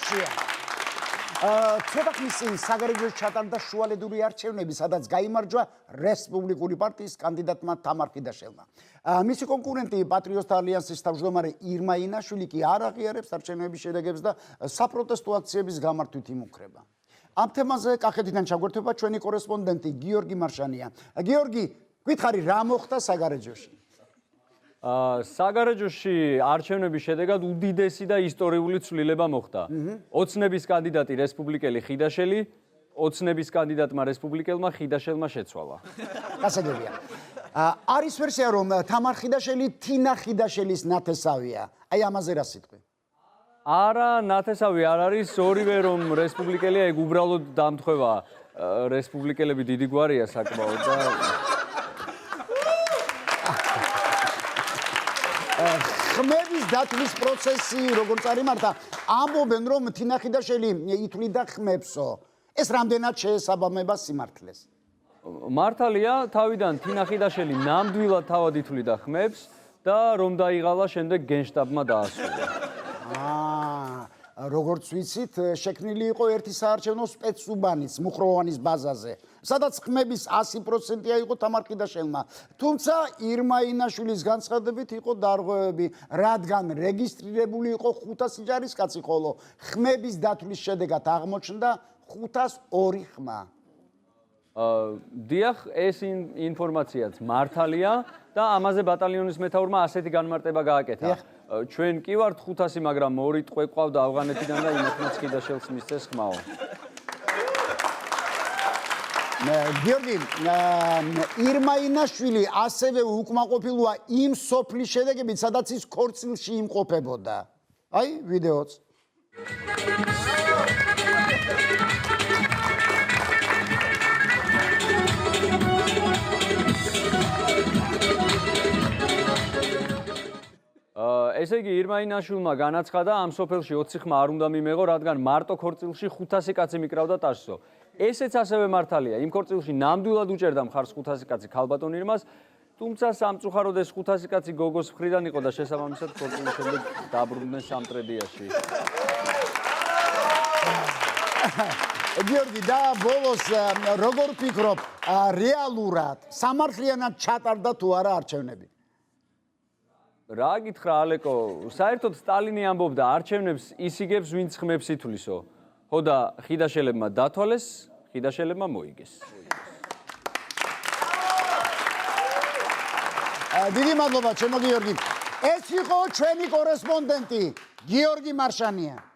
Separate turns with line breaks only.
ბაშია. ცოტა ხნის წინ საგარეჯოში ჩატარდა შუალედური არჩევნები, სადაც გაიმარჯვა რესპუბლიკური პარტიის კანდიდატმა თამარ ხიდაშელმა. მისი კონკურენტი პატრიოტთა ალიანსის თავმჯდომარე ირმა ინაშვილი კი არ აღიარებს არჩევნების შედეგებს და საპროტესტო აქციების გამართვით იმუქრება. ამ თემაზე კახეთიდან ჩაგვერთვება ჩვენი კორესპონდენტი გიორგი მარშანია. გიორგი, გითხარი რა მოხდა საგარეჯოში?
საგარეჯოში არჩევნების შედეგად უდიდესი და ისტორიული ცვლილება მოხდა. ოცნების კანდიდატი რესპუბლიკელი ხიდაშელი, ოცნების კანდიდატმა რესპუბლიკელმა ხიდაშელმა შეცვალა.
გასაგებია. არის ვერსია, რომ თამარ ხიდაშელი თინა ხიდაშელის ნათესავია. აი ამაზე რა სიტყვი?
არა, ნათესავი არ არის, ორივე რომ რესპუბლიკელია, ეგ უბრალოდ დამთხვევა. რესპუბლიკელები დიდი გვარია საკმაოდ და
ხმების დათვლის პროცესი როგორ წარიმართა, ამბობენ რომ თინა ხიდაშელი ითვლიდა ხმებსო. ეს რამდენად შეესაბამება სიმართლეს?
მართალია, თავიდან თინა ხიდაშელი ნამდვილად თავად ითვლიდა ხმებს და რომ დაიღალა შემდეგ გენშტაბმა დაასრულა.
როგორც ვიცით, შექმნილი იყო ერთი საარჩევნო სპეცუბანიც მუხროვანის ბაზაზე, სადაც ხმების 100%-ია იყო თამარ ხიდაშელმა. თუმცა ირმა ინაშვილის განცხადებით იყო დარღვევები, რადგან რეგისტრირებული იყო 500 ჯარისკაცი, ხოლო ხმების დათვლის შედეგად აღმოჩნდა 502 ხმა.
დიახ, ეს ინფორმაციაც მართალია და ამაზე ბატალიონის მეთაურმა ასეთი განმარტება გააკეთა. ჩვენ კი ვართ 500, მაგრამ ორი ტყვე ყავდა ავღანეთიდან და იმათაც ხიდაშელს მისცეს ხმაო.
გიორგი, ირმა ინაშვილი ასევე უკმაყოფილოა იმ სოფლის შედეგებით, სადაც ის ქორწილში იმყოფებოდა. აი, ვიდეოც.
ესე იგი, ირმა ინაშვილმა განაცხადა, ამ სოფელში 20 ხმა არ უნდა მიმეღო, რადგან მარტო ქორწილში 500 კაცი მიკრავდა ტაშსო. ესეც ასევე მართალია. იმ ქორწილში ნამდვილად უჭერდა მხარს 500 კაცი ქალბატონ ირმას, თუმცა სამწუხაროდ ეს 500 კაცი გოგოს მხრიდან იყო და შესაბამისად ქორწილის შემდეგ დაბრუნდნენ სამტრედიაში.
გიორგი, და ბოლოს როგორ ფიქრობ, რეალურად სამართლიანად ჩატარდა თუ არა არჩევნები?
რა გითხრა ალეკო, საერთოდ სტალინი ამბობდა, არჩევნებს ისიგებს, ვინც ხმებს ითვლისო. ხო და ხიდაშელებმა დათვალეს, ხიდაშელებმა მოიგეს.
დიდი მადლობა, ჩემო გიორგი. ეს იყო ჩვენი კორესპონდენტი გიორგი მარშანია.